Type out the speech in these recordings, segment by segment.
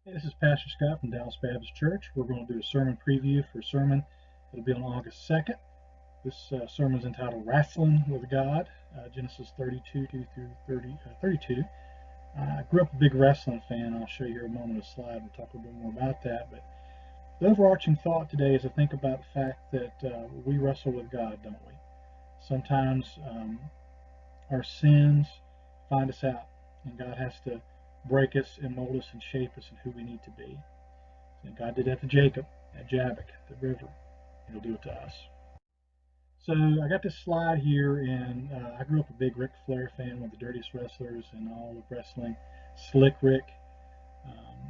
Hey, this is Pastor Scott from Dallas Baptist Church. We're going to do a sermon preview for a sermon that'll be on August 2nd. This sermon is entitled Rasslin with God, Genesis 32 through 32. I grew up a big wrestling fan. I'll show you here a moment of a slide and talk a little bit more about that. But the overarching thought today is to think about the fact that we wrestle with God, don't we? Sometimes our sins find us out, and God has to break us and mold us and shape us in who we need to be. And God did that to Jacob at Jabbok, the river. He'll do it to us. So I got this slide here, and I grew up a big Ric Flair fan, one of the dirtiest wrestlers in all of wrestling, Slick Rick.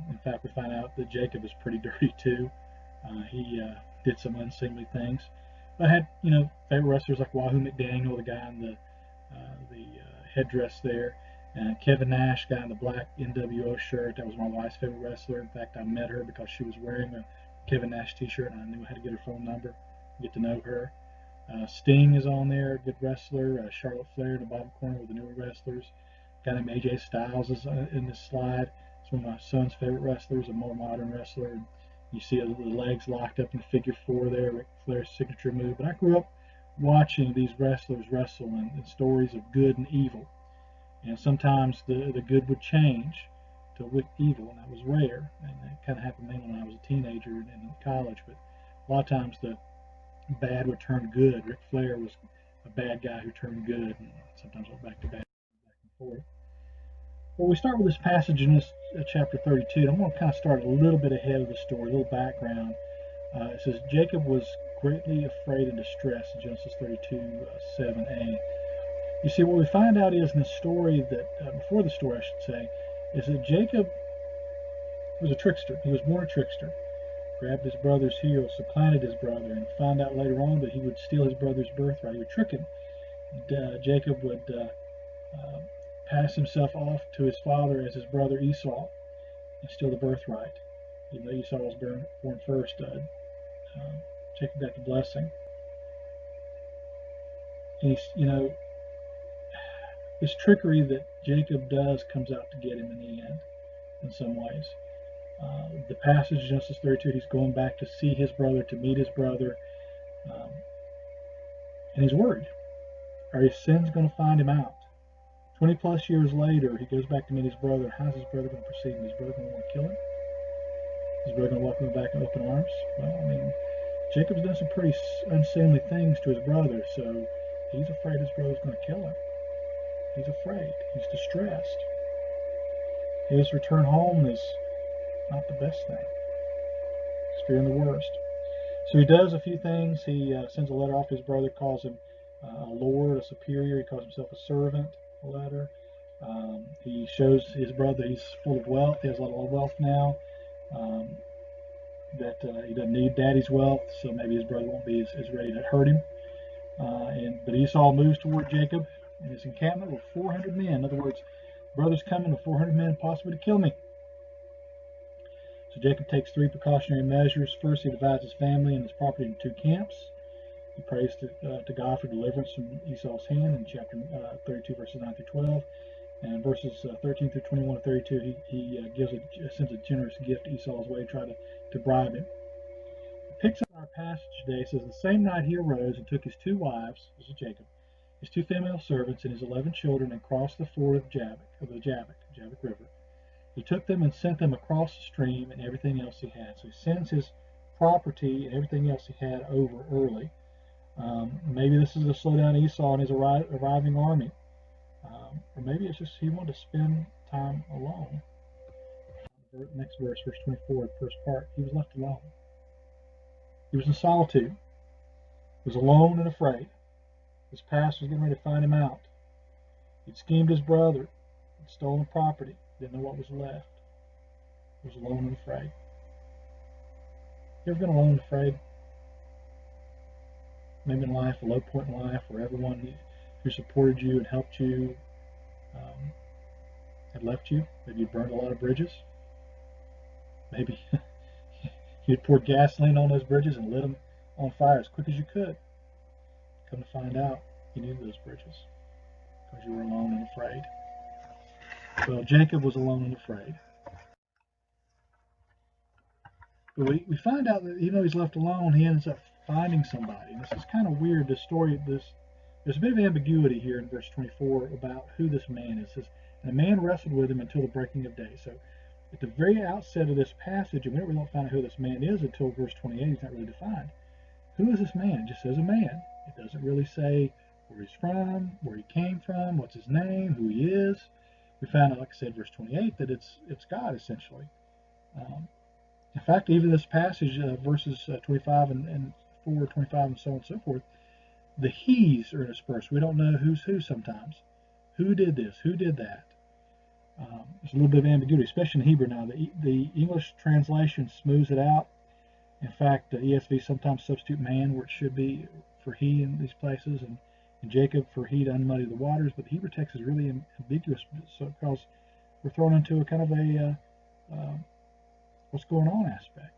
In fact, we find out that Jacob is pretty dirty too. He did some unseemly things. But I had, favorite wrestlers like Wahoo McDaniel, the guy in the headdress there, and Kevin Nash, guy in the black NWO shirt. That was my wife's favorite wrestler. In fact, I met her because she was wearing a Kevin Nash T-shirt, and I knew how to get her phone number, get to know her. Sting is on there, good wrestler. Charlotte Flair in the bottom corner with the newer wrestlers. A guy named AJ Styles is in this slide. It's one of my son's favorite wrestlers, a more modern wrestler. And you see the legs locked up in figure four there, Ric Flair's signature move. But I grew up watching these wrestlers wrestle and stories of good and evil. And sometimes the good would change to evil, and that was rare. And that kind of happened to me when I was a teenager and in college. But a lot of times the bad would turn good. Ric Flair was a bad guy who turned good, and sometimes went back to bad, back and forth. Well, we start with this passage in this chapter 32. I'm going to kind of start a little bit ahead of the story, a little background. It says Jacob was greatly afraid and distressed in Genesis 32, 7a. You see, what we find out is in the story that, before the story, I should say, is that Jacob was a trickster. He was born a trickster. Grabbed his brother's heel, supplanted his brother, and found out later on that he would steal his brother's birthright. He would trick him. Jacob would pass himself off to his father as his brother Esau and steal the birthright. Even though Esau was born first, Jacob got the blessing. And this trickery that Jacob does comes out to get him in the end, in some ways. The passage, Genesis 32, he's going back to see his brother, to meet his brother, um, and he's worried. Are his sins going to find him out? 20 plus years later, he goes back to meet his brother. How's his brother going to proceed? Is his brother going to want to kill him? Is his brother going to welcome him back in open arms? Well, I mean, Jacob's done some pretty unseemly things to his brother, so he's afraid his brother's going to kill him. He's afraid. He's distressed. His return home is not the best thing. He's fearing the worst. So he does a few things. He sends a letter off to his brother, calls him a lord, a superior. He calls himself a servant, a letter. He shows his brother he's full of wealth. He has a lot of wealth now. Um, that he doesn't need daddy's wealth, so maybe his brother won't be as ready to hurt him. But Esau moves toward Jacob in his encampment with 400 men. In other words, brother's coming with 400 men, possibly to kill me. So Jacob takes three precautionary measures. First, he divides his family and his property into two camps. He prays to God for deliverance from Esau's hand in chapter 32, verses 9 through 12. And verses 13 through 21 to 32, he sends a generous gift Esau's way, try to bribe him. It picks up our passage today. It says, the same night he arose and took his two wives, this is Jacob, his two female servants, and his 11 children, and crossed the ford of the Jabbok River. He took them and sent them across the stream and everything else he had. So he sends his property and everything else he had over early. Maybe this is to slow down Esau and his arriving army. Or maybe it's just he wanted to spend time alone. Next verse, verse 24, the first part. He was left alone. He was in solitude. He was alone and afraid. His past was getting ready to find him out. He'd schemed his brother. He'd stolen property. Didn't know what was left. He was alone and afraid. You ever been alone and afraid? Maybe in life, a low point in life where everyone who supported you and helped you had left you. Maybe you burned a lot of bridges. Maybe you'd poured gasoline on those bridges and lit them on fire as quick as you could. Come to find out, you needed those bridges because you were alone and afraid. Well, Jacob was alone and afraid. But we find out that even though he's left alone, he ends up finding somebody. And this is kind of weird. This story, there's a bit of ambiguity here in verse 24 about who this man is. It says, and the man wrestled with him until the breaking of day. So at the very outset of this passage, and we don't find out who this man is until verse 28. He's not really defined. Who is this man? It just says a man. It doesn't really say where he's from, where he came from, what's his name, who he is. We find out, like I said, verse 28, that it's God essentially. In fact, even this passage, verses 25 and 4, 25, and so on and so forth, the he's are interspersed. We don't know who's who sometimes. Who did this? Who did that? There's a little bit of ambiguity, especially in Hebrew now. The English translation smooths it out. In fact, ESV sometimes substitute man where it should be for he in these places, and Jacob for he to unmuddy the waters. But the Hebrew text is really ambiguous, so because we're thrown into a kind of a what's going on aspect.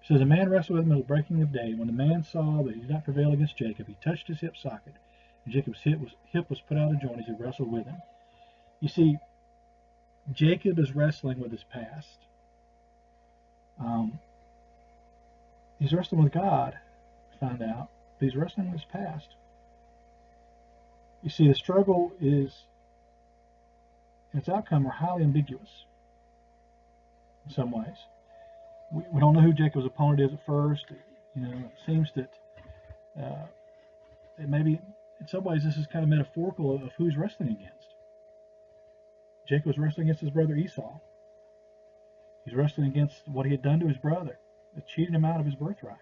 It says, a man wrestled with him until the breaking of day. When the man saw that he did not prevail against Jacob, he touched his hip socket, and Jacob's hip was put out of joint as he wrestled with him. You see, Jacob is wrestling with his past. He's wrestling with God, find out, but he's wrestling with his past. You see, the struggle is, its outcome are highly ambiguous in some ways. We don't know who Jacob's opponent is at first. It seems that it maybe, in some ways, this is kind of metaphorical of who he's wrestling against. Jacob was wrestling against his brother Esau. He's wrestling against what he had done to his brother, that cheated him out of his birthright.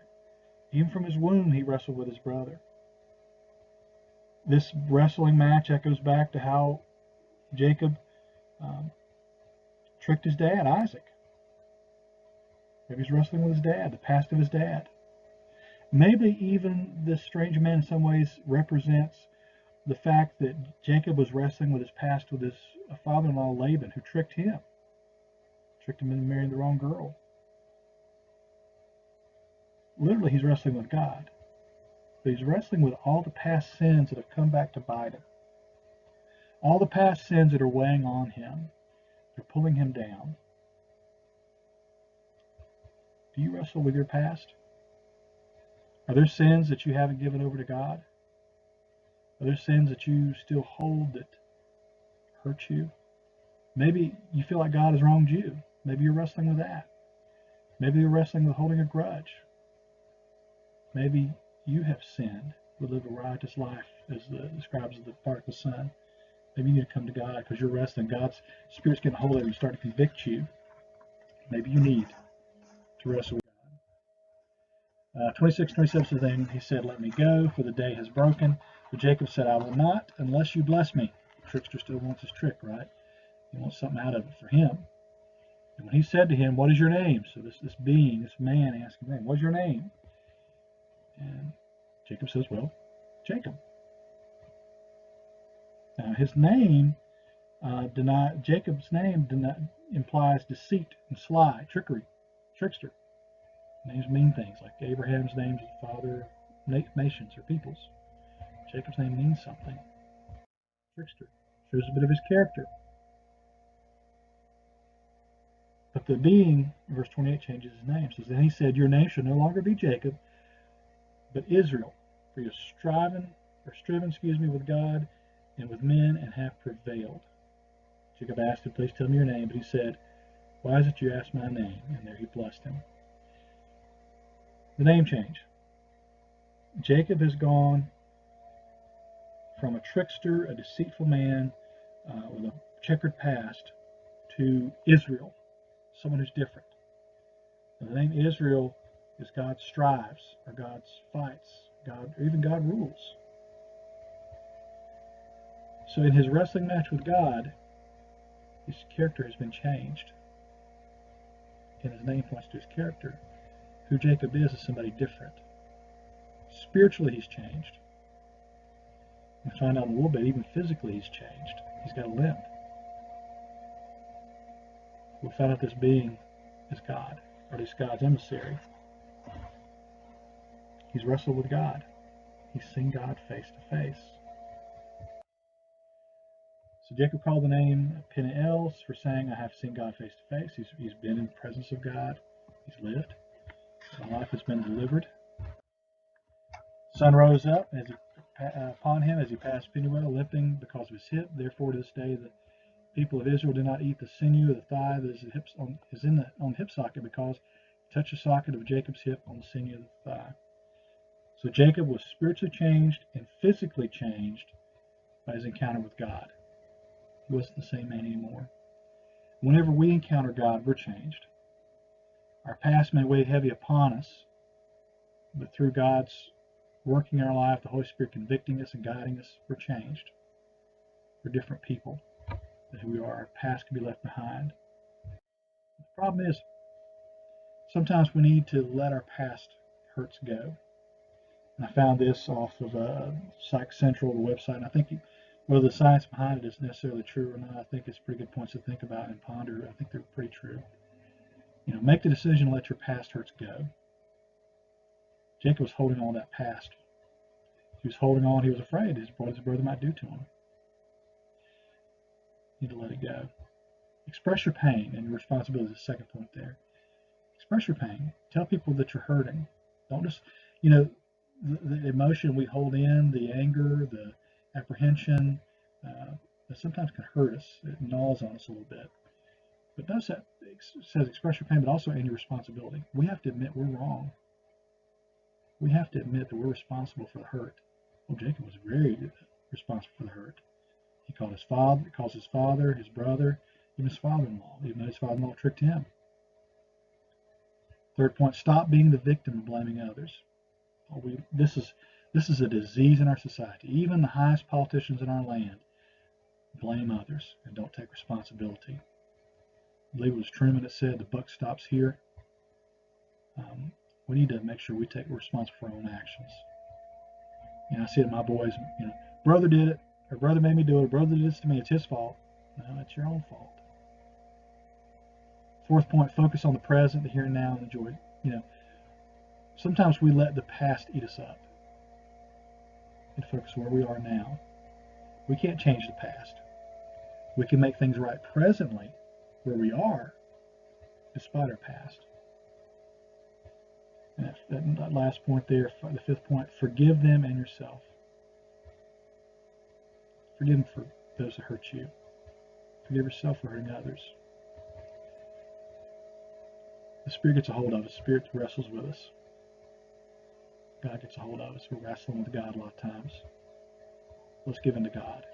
Even from his womb, he wrestled with his brother. This wrestling match echoes back to how Jacob tricked his dad, Isaac. Maybe he's wrestling with his dad, the past of his dad. Maybe even this strange man in some ways represents the fact that Jacob was wrestling with his past with his father-in-law Laban, who tricked him into marrying the wrong girl. Literally, he's wrestling with God. But he's wrestling with all the past sins that have come back to bite him. All the past sins that are weighing on him. They're pulling him down. Do you wrestle with your past? Are there sins that you haven't given over to God? Are there sins that you still hold that hurt you? Maybe you feel like God has wronged you. Maybe you're wrestling with that. Maybe you're wrestling with holding a grudge. Maybe you have sinned but live a riotous life, as describes the prodigal son. Maybe you need to come to God because you're wrestling. God's Spirit's getting a hold of you and start to convict you. Maybe you need to wrestle with God. 26, 27 says, then he said, let me go, for the day has broken. But Jacob said, I will not unless you bless me. The trickster still wants his trick, right? He wants something out of it for him. And when he said to him, what is your name? So this being, this man asked him, what's your name? And Jacob says, well, Jacob. Now his name, Jacob's name implies deceit and sly, trickery, trickster. Names mean things, like Abraham's name is the father of nations or peoples. Jacob's name means something. Trickster. Shows a bit of his character. But the being, verse 28, changes his name. It says, then he said, your name shall no longer be Jacob, but Israel, for you have striven with God and with men, and have prevailed. Jacob asked him, please tell me your name, but he said, why is it you ask my name? And there he blessed him. The name change. Jacob has gone from a trickster, a deceitful man with a checkered past, to Israel, someone who's different. And the name Israel is God strives, or God fights, or even God rules. So in his wrestling match with God, his character has been changed. And his name points to his character. Who Jacob is somebody different. Spiritually, he's changed. We'll find out in a little bit, even physically, he's changed. He's got a limp. We'll find out this being is God, or at least God's emissary. He's wrestled with God. He's seen God face to face. So Jacob called the name Peniel for saying, I have seen God face to face. He's been in the presence of God. He's lived. My life has been delivered. The sun rose up upon him as he passed Peniel, limping because of his hip. Therefore, to this day, the people of Israel do not eat the sinew of the thigh that is on the hip socket, because touch the socket of Jacob's hip on the sinew of the thigh. So Jacob was spiritually changed and physically changed by his encounter with God. He wasn't the same man anymore. Whenever we encounter God, we're changed. Our past may weigh heavy upon us, but through God's working in our life, the Holy Spirit convicting us and guiding us, we're changed. We're different people than who we are. Our past can be left behind. The problem is, sometimes we need to let our past hurts go. And I found this off of Psych Central, the website, and I think whether the science behind it is necessarily true or not, I think it's pretty good points to think about and ponder. I think they're pretty true. Make the decision to let your past hurts go. Jacob was holding on to that past. He was holding on. He was afraid what his brother might do to him. You need to let it go. Express your pain and your responsibility is the second point there. Express your pain. Tell people that you're hurting. Don't just, the emotion we hold in, the anger, the apprehension, that sometimes can hurt us. It gnaws on us a little bit. But notice that it says express your pain, but also any responsibility. We have to admit we're wrong. We have to admit that we're responsible for the hurt. Well, Jacob was very responsible for the hurt. He calls his father, his brother, even his father-in-law, even though his father-in-law tricked him. Third point, stop being the victim and blaming others. This is a disease in our society. Even the highest politicians in our land blame others and don't take responsibility. I believe it was Truman that said the buck stops here. We need to make sure we're responsible for our own actions. I see it in my boys, brother did it, or brother made me do it, or brother did this to me, it's his fault. No, it's your own fault. Fourth point, focus on the present, the here and now, and the joy. Sometimes we let the past eat us up and focus where we are now. We can't change the past. We can make things right presently where we are, despite our past. And that last point there, the fifth point, forgive them and yourself. Forgive them for those that hurt you. Forgive yourself for hurting others. The Spirit gets a hold of us. The Spirit wrestles with us. God gets a hold of us. We're wrestling with God a lot of times. Let's give in to God.